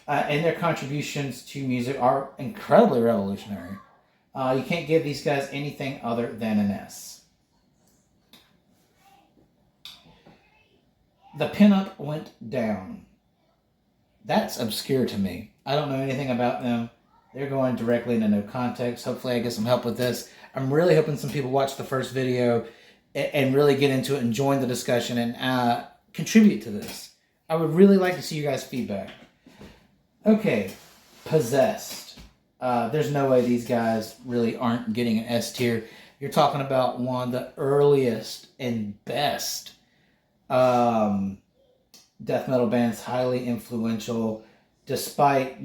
And their contributions to music are incredibly revolutionary. You can't give these guys anything other than an S. The pinup went down. That's obscure to me. I don't know anything about them. They're going directly into no context. Hopefully I get some help with this. I'm really hoping some people watch the first video and really get into it and join the discussion and contribute to this. I would really like to see you guys' feedback. Okay, Possessed. There's no way these guys really aren't getting an S tier. You're talking about one of the earliest and best death metal bands, highly influential, despite,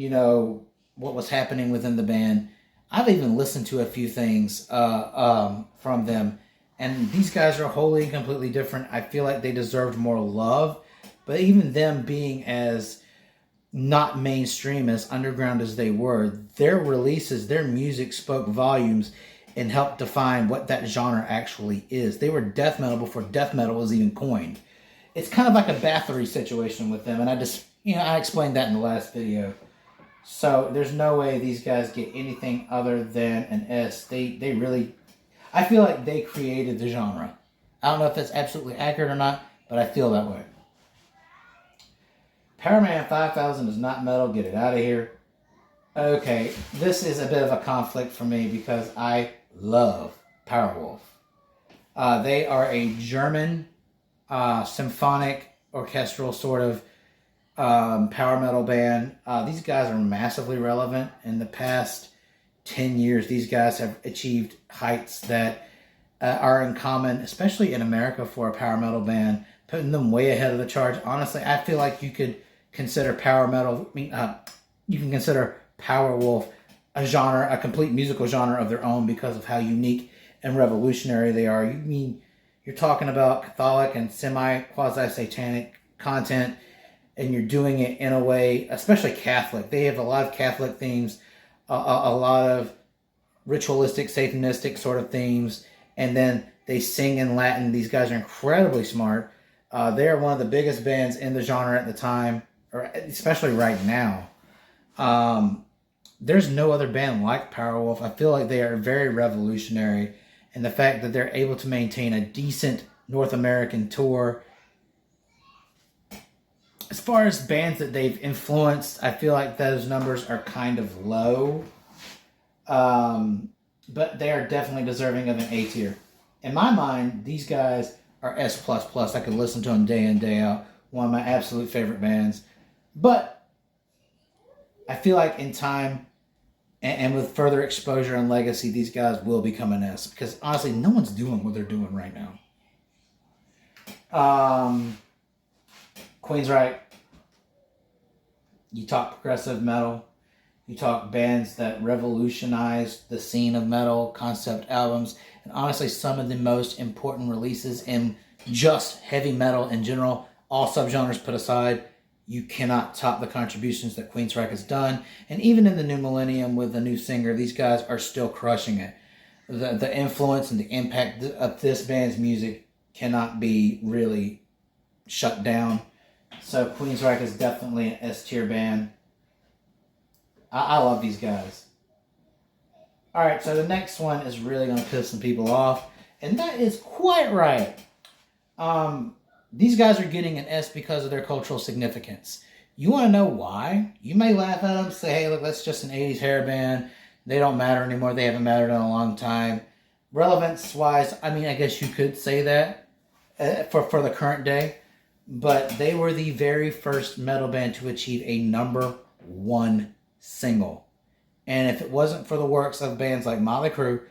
what was happening within the band. I've even listened to a few things from them, and these guys are wholly and completely different. I feel like they deserved more love, but even them being as not mainstream, as underground as they were, their releases, their music spoke volumes and helped define what that genre actually is. They were death metal before death metal was even coined. it's kind of like a Bathory situation with them, and I just, I explained that in the last video. So there's no way these guys get anything other than an S. They really, I feel like they created the genre. I don't know if that's absolutely accurate or not, but I feel that way. Powerman 5000 is not metal. Get it out of here. Okay, this is a bit of a conflict for me because I love Powerwolf. They are a German symphonic orchestral sort of power metal band. These guys are massively relevant. In the past 10 years, these guys have achieved heights that are in common, especially in America for a power metal band, putting them way ahead of the charts. Honestly, I feel like you could consider power metal, you can consider Powerwolf a genre, a complete musical genre of their own because of how unique and revolutionary they are. You're talking about Catholic and semi-quasi-satanic content, and you're doing it in a way, especially Catholic. They have a lot of Catholic themes, a lot of ritualistic, satanistic sort of themes, and then they sing in Latin. These guys are incredibly smart. They are one of the biggest bands in the genre at the time, or especially right now. There's no other band like Powerwolf. I feel like they are very revolutionary, and the fact that they're able to maintain a decent North American tour. As far as bands that they've influenced, I feel like those numbers are kind of low. But they are definitely deserving of an A tier. In my mind, these guys are S++. I could listen to them day in, day out. One of my absolute favorite bands. But I feel like in time and with further exposure and legacy, these guys will become an S. Because honestly, no one's doing what they're doing right now. Queensryche. You talk progressive metal. You talk bands that revolutionized the scene of metal, concept albums, and honestly some of the most important releases in just heavy metal in general, all subgenres put aside. You cannot top the contributions that Queensryche has done. And even in the new millennium with the new singer, these guys are still crushing it. The influence and the impact of this band's music cannot be really shut down. So Queensryche is definitely an S tier band. I love these guys. Alright, so the next one is really going to piss some people off. And that is Quiet Riot. These guys are getting an S because of their cultural significance. You want to know why? You may laugh at them, say, hey, look, that's just an 80s hair band. They don't matter anymore. They haven't mattered in a long time. Relevance-wise, I mean, I guess you could say that for the current day. But they were the very first metal band to achieve a #1 single. And if it wasn't for the works of bands like Motley Crue,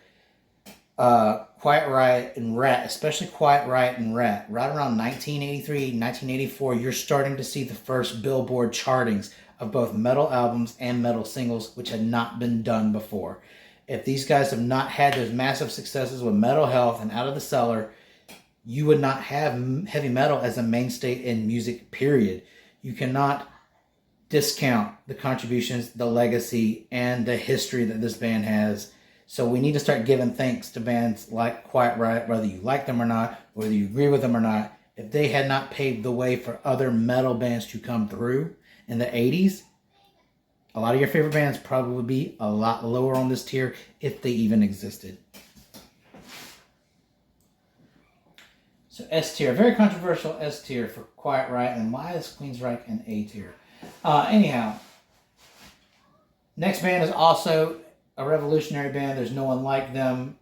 Quiet Riot and Rat, especially Quiet Riot and Rat, right around 1983, 1984, you're starting to see the first Billboard chartings of both metal albums and metal singles, which had not been done before. If these guys have not had those massive successes with Metal Health and Out of the Cellar, you would not have heavy metal as a mainstay in music, period. You cannot discount the contributions, the legacy, and the history that this band has. So we need to start giving thanks to bands like Quiet Riot, whether you like them or not, whether you agree with them or not. If they had not paved the way for other metal bands to come through in the 80s, a lot of your favorite bands probably would be a lot lower on this tier if they even existed. So S tier, very controversial S tier for Quiet Riot. And why is Queensryche an A tier? Anyhow, next band is also a revolutionary band. There's no one like them.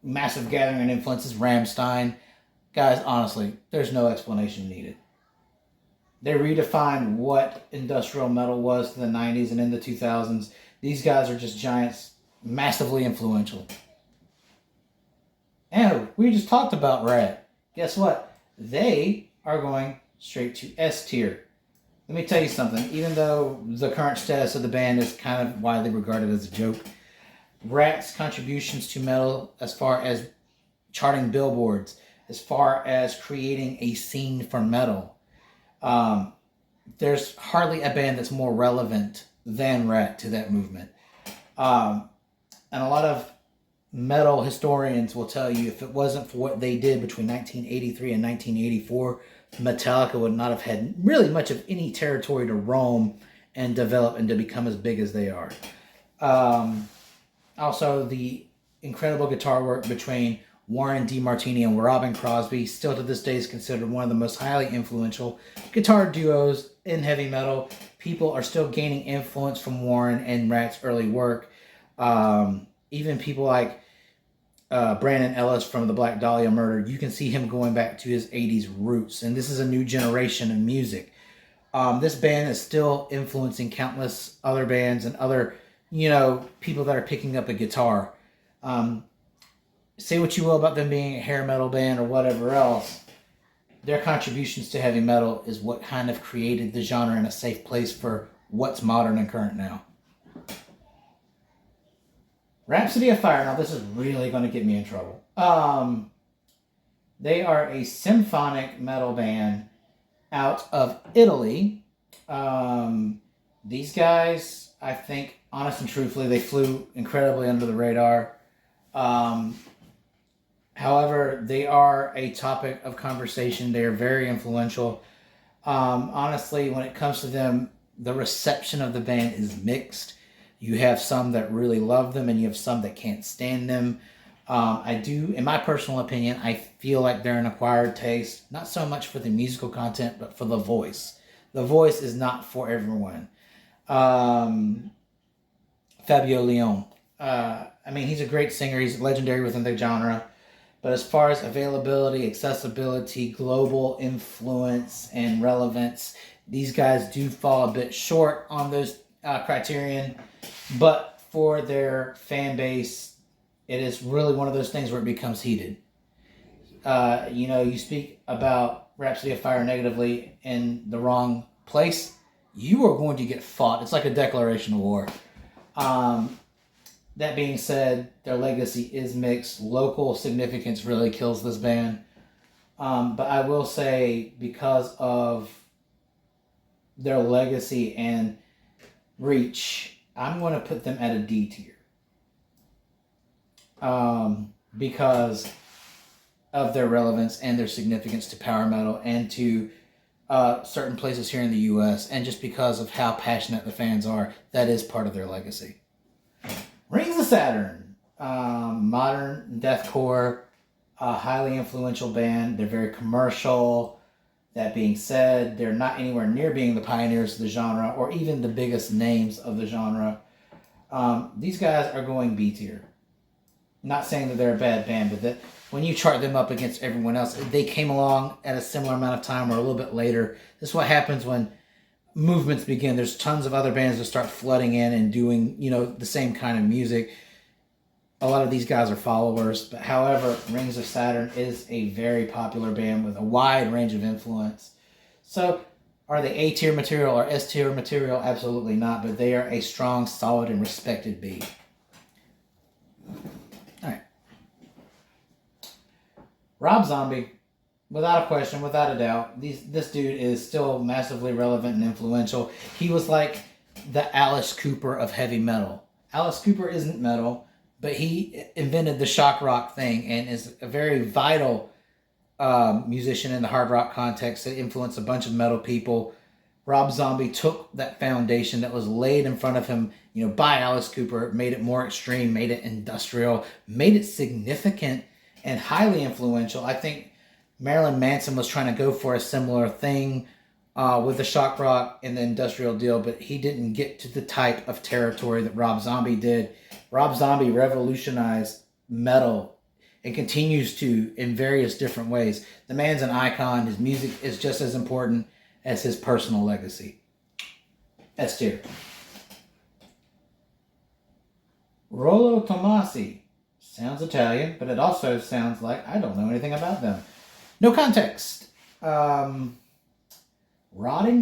Massive gathering and influences, Rammstein. Guys, honestly, there's no explanation needed. They redefined what industrial metal was to the 90s and in the 2000s. These guys are just giants, massively influential. And we just talked about Rat. Guess what? They are going straight to S tier. Let me tell you something. Even though the current status of the band is kind of widely regarded as a joke, Rat's contributions to metal, as far as charting billboards, as far as creating a scene for metal, there's hardly a band that's more relevant than Rat to that movement. And a lot of metal historians will tell you if it wasn't for what they did between 1983 and 1984, Metallica would not have had really much of any territory to roam and develop and to become as big as they are. Also, the incredible guitar work between Warren DeMartini and Robin Crosby still to this day is considered one of the most highly influential guitar duos in heavy metal. People are still gaining influence from Warren and Rat's early work. Even people like Brandon Ellis from the Black Dahlia Murder, you can see him going back to his 80s roots. And this is a new generation of music. This band is still influencing countless other bands and other, people that are picking up a guitar. Say what you will about them being a hair metal band or whatever else. Their contributions to heavy metal is what kind of created the genre in a safe place for what's modern and current now. Rhapsody of Fire. Now, this is really going to get me in trouble. They are a symphonic metal band out of Italy. These guys, I think, honest and truthfully, they flew incredibly under the radar. However, they are a topic of conversation. They are very influential. Honestly, when it comes to them, the reception of the band is mixed. You have some that really love them, and you have some that can't stand them. I do, in my personal opinion, I feel like they're an acquired taste, not so much for the musical content, but for the voice. The voice is not for everyone. Fabio Leone. He's a great singer. He's legendary within the genre. But as far as availability, accessibility, global influence, and relevance, these guys do fall a bit short on those criterion. But for their fan base, it is really one of those things where it becomes heated. You speak about Rhapsody of Fire negatively in the wrong place, you are going to get fought. It's like a declaration of war. That being said, their legacy is mixed. Local significance really kills this band. But I will say, because of their legacy and reach, I'm going to put them at a D tier. Because of their relevance and their significance to power metal and to certain places here in the U.S. And just because of how passionate the fans are, that is part of their legacy. Rings of Saturn, modern deathcore, highly influential band. They're very commercial. That being said, they're not anywhere near being the pioneers of the genre or even the biggest names of the genre. These guys are going B tier. Not saying that they're a bad band, but that when you chart them up against everyone else, they came along at a similar amount of time or a little bit later. This is what happens when movements begin. There's tons of other bands that start flooding in and doing, the same kind of music. A lot of these guys are followers, but however, Rings of Saturn is a very popular band with a wide range of influence. So, are they A tier material or S tier material? Absolutely not, but they are a strong, solid, and respected B. All right. Rob Zombie. Without a question, without a doubt, this dude is still massively relevant and influential. He was like the Alice Cooper of heavy metal. Alice Cooper isn't metal, but he invented the shock rock thing and is a very vital musician in the hard rock context that influenced a bunch of metal people. Rob Zombie took that foundation that was laid in front of him, by Alice Cooper, made it more extreme, made it industrial, made it significant and highly influential. I think Marilyn Manson was trying to go for a similar thing with the shock rock and the industrial deal, but he didn't get to the type of territory that Rob Zombie did. Rob Zombie revolutionized metal and continues to in various different ways. The man's an icon. His music is just as important as his personal legacy. S tier. Rollo Tomasi. Sounds Italian, but it also sounds like I don't know anything about them. No context. Rotting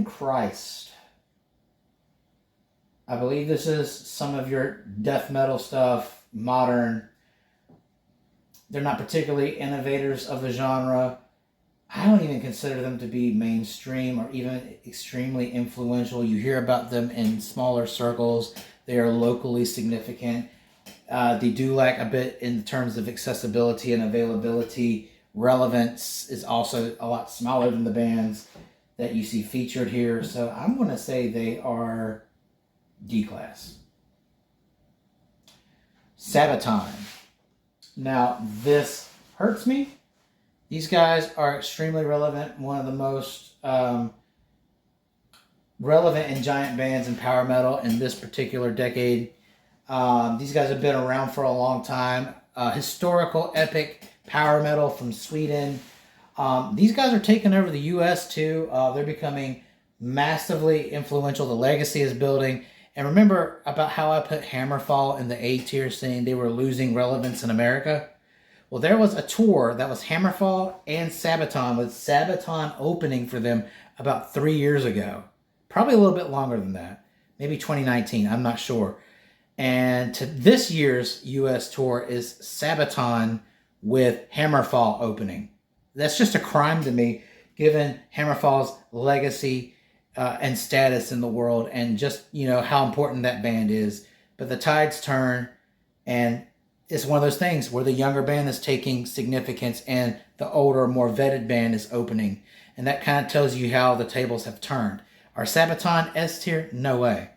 Christ. I believe this is some of your death metal stuff, modern. They're not particularly innovators of the genre. I don't even consider them to be mainstream or even extremely influential. You hear about them in smaller circles. They are locally significant. They do lack a bit in terms of accessibility and availability relevance is also a lot smaller than the bands that you see featured here. So I'm going to say they are D class. Sabaton. Now, this hurts me. These guys are extremely relevant. One of the most relevant and giant bands in power metal in this particular decade. These guys have been around for a long time. Historical, epic power metal from Sweden. These guys are taking over the U.S. too. They're becoming massively influential. The legacy is building. And remember about how I put Hammerfall in the A tier, saying they were losing relevance in America? Well, there was a tour that was Hammerfall and Sabaton, with Sabaton opening for them about 3 years ago. Probably a little bit longer than that. Maybe 2019, I'm not sure. And to this year's U.S. tour is Sabaton with Hammerfall opening. That's just a crime to me, given Hammerfall's legacy and status in the world, and just, you know, how important that band is. But the tides turn, and it's one of those things where the younger band is taking significance and the older, more vetted band is opening. And that kind of tells you how the tables have turned. Are Sabaton S tier? No way.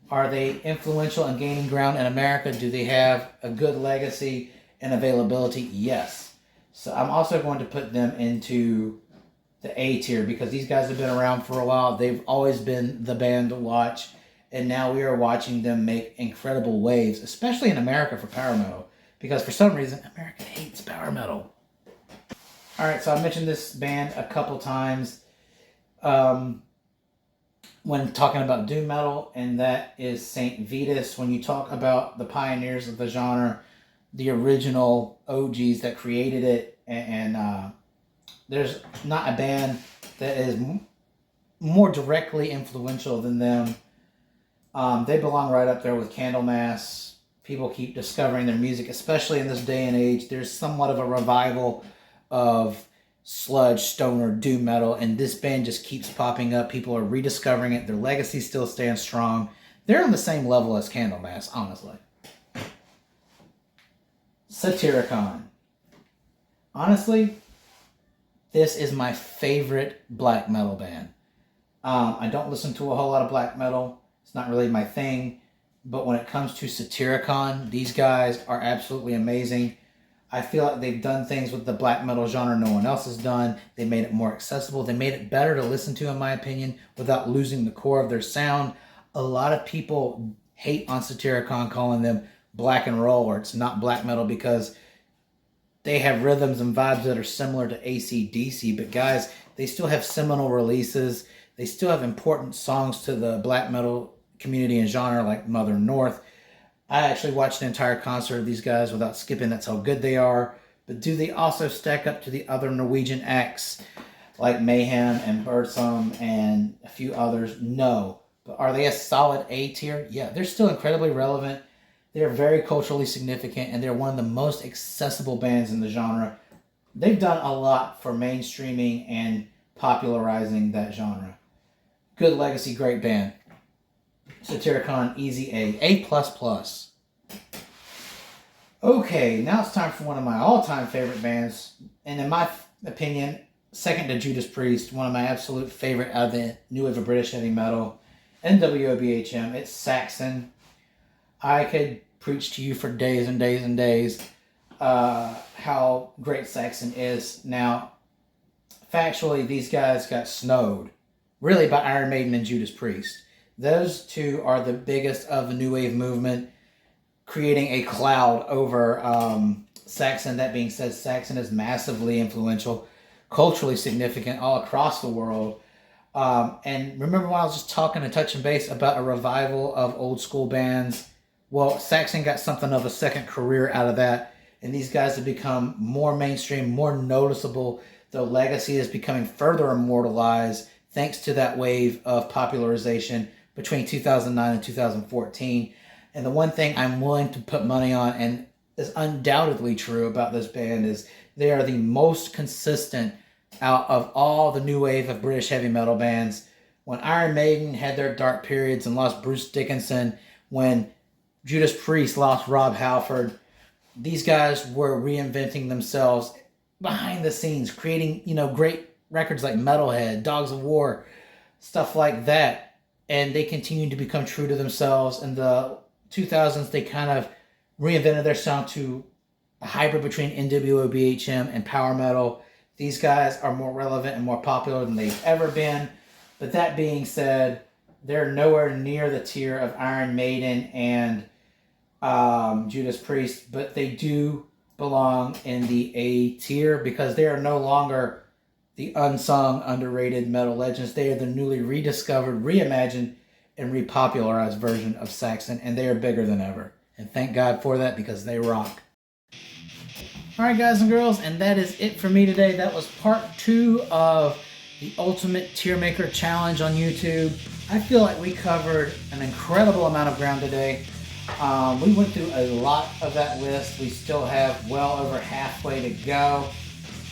Are they influential and gaining ground in America? Do they have a good legacy and availability? Yes. So I'm also going to put them into the A tier, because these guys have been around for a while. They've always been the band to watch, and now we are watching them make incredible waves, especially in America for power metal, because for some reason America hates power metal. All right, so I mentioned this band a couple times when talking about doom metal, and that is Saint Vitus. When you talk about the pioneers of the genre, the original OGs that created it, and there's not a band that is more directly influential than them. They belong right up there with Candlemass. People keep discovering their music, especially in this day and age. There's somewhat of a revival of sludge, stoner, doom metal, and this band just keeps popping up. People are rediscovering it. Their legacy still stands strong. They're on the same level as Candlemass, honestly. Satyricon. Honestly, this is my favorite black metal band. I don't listen to a whole lot of black metal. It's not really my thing. But when it comes to Satyricon, these guys are absolutely amazing. I feel like they've done things with the black metal genre no one else has done. They made it more accessible. They made it better to listen to, in my opinion, without losing the core of their sound. A lot of people hate on Satyricon, calling them black and roll, or it's not black metal, because they have rhythms and vibes that are similar to AC/DC. But guys, they still have seminal releases. They still have important songs to the black metal community and genre, like Mother North. I actually watched an entire concert of these guys without skipping. That's how good they are. But do they also stack up to the other Norwegian acts like Mayhem and Birdsong and a few others? No. But are they a solid A tier? Yeah, they're still incredibly relevant. They're very culturally significant, and they're one of the most accessible bands in the genre. They've done a lot for mainstreaming and popularizing that genre. Good legacy, great band. Satyricon, easy A. A++. Okay, now it's time for one of my all-time favorite bands, and in my opinion, second to Judas Priest, one of my absolute favorite out of the new wave of British heavy metal, NWOBHM. It's Saxon. I could preach to you for days and days and days how great Saxon is. Now, factually, these guys got snowed, really, by Iron Maiden and Judas Priest. Those two are the biggest of the new wave movement, creating a cloud over Saxon. That being said, Saxon is massively influential, culturally significant all across the world. And remember when I was just talking and touching base about a revival of old school bands? Well, Saxon got something of a second career out of that, and these guys have become more mainstream, more noticeable. Their legacy is becoming further immortalized thanks to that wave of popularization between 2009 and 2014. And the one thing I'm willing to put money on, and is undoubtedly true about this band, is they are the most consistent out of all the new wave of British heavy metal bands. When Iron Maiden had their dark periods and lost Bruce Dickinson, when Judas Priest lost Rob Halford, these guys were reinventing themselves behind the scenes, creating, great records like Metalhead, Dogs of War, stuff like that. And they continued to become true to themselves. In the 2000s, they kind of reinvented their sound to a hybrid between NWO, BHM, and power metal. These guys are more relevant and more popular than they've ever been. But that being said, they're nowhere near the tier of Iron Maiden and Judas Priest, but they do belong in the A tier because they are no longer the unsung, underrated metal legends. They are the newly rediscovered, reimagined, and repopularized version of Saxon, and they are bigger than ever. And thank God for that because they rock. Alright guys and girls, and that is it for me today. That was part 2 of the Ultimate Tiermaker Challenge on YouTube. I feel like we covered an incredible amount of ground today. We went through a lot of that list. We still have well over halfway to go.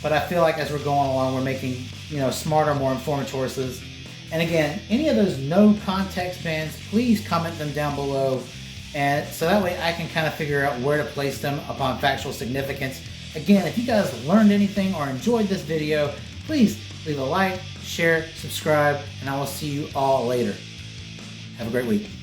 But I feel like as we're going along, we're making, smarter, more informed choices. And again, any of those no context bands, please comment them down below. And so that way I can kind of figure out where to place them upon factual significance. Again, if you guys learned anything or enjoyed this video, please leave a like, share, subscribe, and I will see you all later. Have a great week.